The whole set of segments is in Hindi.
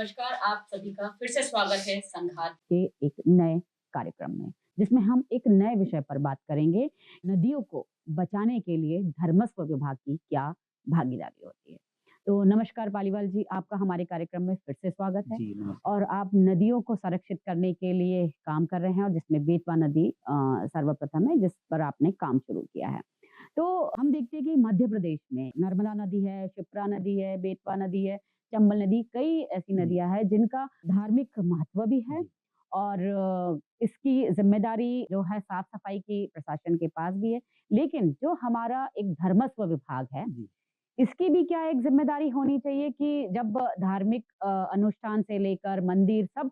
नमस्कार, आप सभी का फिर से स्वागत है संघात के एक नए कार्यक्रम में, जिसमें हम एक नए विषय पर बात करेंगे। नदियों को बचाने के लिए धर्मस्व विभाग की क्या भागीदारी होती है। तो नमस्कार पालीवाल जी, आपका हमारे कार्यक्रम में फिर से स्वागत है। जी, नमस्कार। और आप नदियों को संरक्षित करने के लिए काम कर रहे हैं और जिसमें बेतवा नदी सर्वप्रथम है, जिस पर आपने काम शुरू किया है। तो हम देखते हैं कि मध्य प्रदेश में नर्मदा नदी है, क्षिप्रा नदी है, बेतवा नदी है, चंबल नदी, कई ऐसी जी, नदियां हैं जिनका धार्मिक महत्व भी है। जी, और इसकी जिम्मेदारी जो है साफ सफाई की प्रशासन के पास भी है। लेकिन जो हमारा एक धर्मस्व विभाग है, जी। इसकी भी क्या एक जिम्मेदारी होनी चाहिए कि जब धार्मिक अनुष्ठान से लेकर मंदिर सब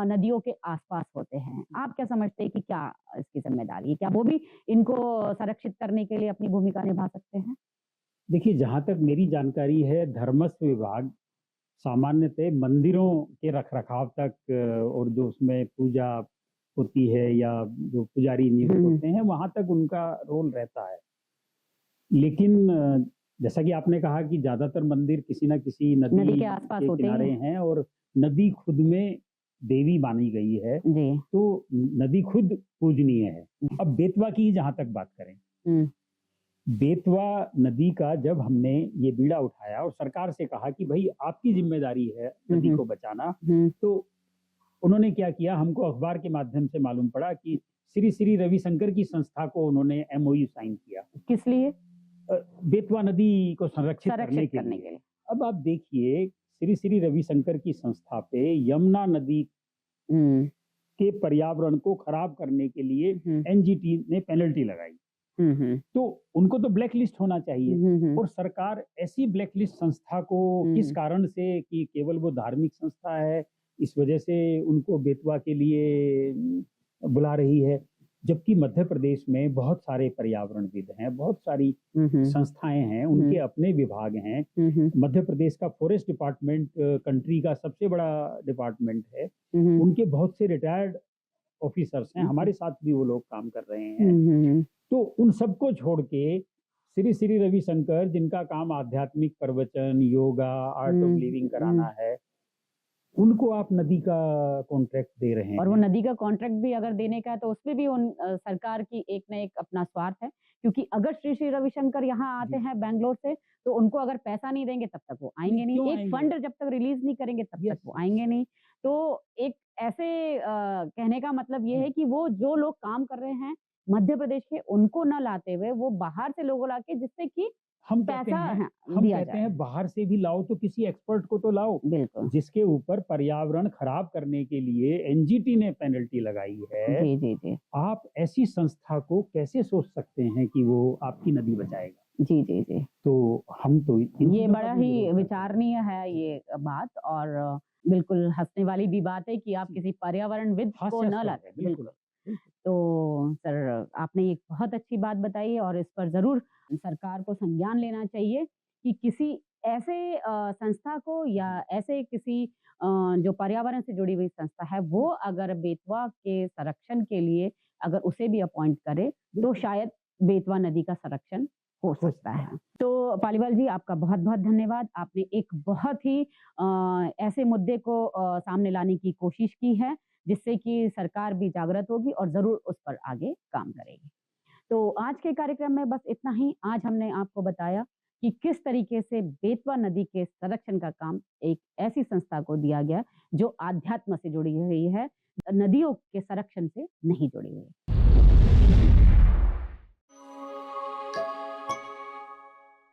नदियों के आसपास होते हैं। आप क्या समझते हैं कि क्या इसकी जिम्मेदारी है? क्या वो भी इनको संरक्षित करने के लिए अपनी भूमिका निभा सकते हैं? देखिए, जहाँ तक मेरी जानकारी है, धर्मस्व विभाग सामान्यतः मंदिरों के रखरखाव तक और जो उसमें पूजा होती है या जो पुजारी नियुक्त हुँ, होते हैं, वहाँ तक उनका रोल रहता है। लेकिन जैसा कि आपने कहा कि ज़्यादातर मंदिर किसी न किसी नदी नदी के आसपास के होते ही किनारे हैं। हैं और नदी खुद में देवी मानी गई है, जी। तो नदी खुद पूजनीय है। हुँ, अब बेतवा की जहाँ तक बात करें, हुँ, बेतवा नदी का जब हमने ये बीड़ा उठाया और सरकार से कहा कि भई आपकी ज़िम्मेदारी है हुँ, नदी हुँ, को बचाना, हुँ। तो उन्होंने क्या किया, हमको अखबार के माध्यम से मालूम पड़ा कि श्री श्री रविशंकर की संस्था को उन्होंने एमओयू साइन किया किस लिए? बेतवा नदी को संरक्षित करने संरक्षित के करने लिए। के लिए। अब आप देखिए, श्री श्री रविशंकर की संस्था पे यमुना नदी हुँ, के पर्यावरण को खराब करने के लिए हुँ, एनजीटी ने पेनल्टी लगाई। हुँ, हुँ, तो उनको तो ब्लैक लिस्ट होना चाहिए हुँ, हुँ, और सरकार ऐसी ब्लैक लिस्ट संस्था को किस हुँ, कारण से कि केवल वो धार्मिक संस्था है, इस वजह से उनको बेतवा के लिए बुला रही है। जबकि मध्य प्रदेश में बहुत सारे पर्यावरणविद हैं, बहुत सारी हुँ, हुँ, संस्थाएँ हैं, हुँ, उनके अपने विभाग हैं। हुँ, हुँ, मध्य प्रदेश का फॉरेस्ट डिपार्टमेंट कंट्री का सबसे बड़ा डिपार्टमेंट है। हुँ, उनके बहुत से रिटायर्ड ऑफिसर्स हैं, हुँ, हमारे साथ भी वो लोग काम कर रहे हुँ, हैं। हुँ, तो उन सबको छोड़ के श्री श्री रविशंकर जिनका काम आध्यात्मिक प्रवचन, योगा, आर्ट ऑफ हुँ, लिविंग हुँ। कराना है, उनको आप नदी का कॉन्ट्रैक्ट दे रहे और वो हैं। नदी का कॉन्ट्रैक्ट भी अगर देने का है तो उसमें भी सरकार की एक ना एक अपना स्वार्थ है। क्योंकि अगर श्री श्री रविशंकर यहाँ आते जी, हैं बैंगलोर से, तो उनको अगर पैसा नहीं देंगे तब तक वो नहीं आएँगे नहीं। क्यों एक आएँगे वो? फंड जब तक रिलीज़ नहीं करेंगे तब तक यस, वो यस, आएँगे नहीं। तो एक ऐसे कहने का मतलब ये जी। है कि वो जो लोग काम कर रहे हैं मध्य प्रदेश के, उनको ना लाते हुए वो बाहर से लोगों लाके जिससे कि हम कहते पैसा हैं हाँ, हम दिया कहते जाए। हैं बाहर से भी लाओ तो किसी एक्सपर्ट को तो लाओ, बिल्कुल। जिसके ऊपर पर्यावरण खराब करने के लिए एनजीटी ने पेनल्टी लगाई है। जी, जी, जी। आप ऐसी संस्था को कैसे सोच सकते हैं कि वो आपकी नदी बचाएगा? जी, जी, जी। तो हम तो इन ये चीज़ों का बड़ा भी ही विरोध करते हैं। विचारणीय है ये बात। और बिल्कुल हँसने वाली भी बात है कि आप जी, किसी पर्यावरणविद को न हास्यास्पद है, लाते। बिल्कुल, बिल्कुल। बिल्कुल। तो सर आपने एक बहुत अच्छी बात बताई और इस पर ज़रूर सरकार को संज्ञान लेना चाहिए कि किसी ऐसे संस्था को या ऐसे किसी जो पर्यावरण से जुड़ी हुई संस्था है, वो अगर बेतवा के संरक्षण के लिए अगर उसे भी अपॉइंट करे, तो बिल्कुल, शायद बेतवा नदी का संरक्षण हो हो सकता सकता है। है। तो पालीवाल जी, आपका बहुत-बहुत धन्यवाद। आपने एक बहुत ही ऐसे मुद्दे को सामने लाने की कोशिश की है, जिससे कि सरकार भी जागृत होगी और ज़रूर उस पर आगे काम करेगी। तो आज के कार्यक्रम में बस इतना ही। आज हमने आपको बताया कि किस तरीके से बेतवा नदी के संरक्षण का काम एक ऐसी संस्था को दिया गया, जो आध्यात्म से जुड़ी हुई है, नदियों के संरक्षण से नहीं जुड़ी हुई है।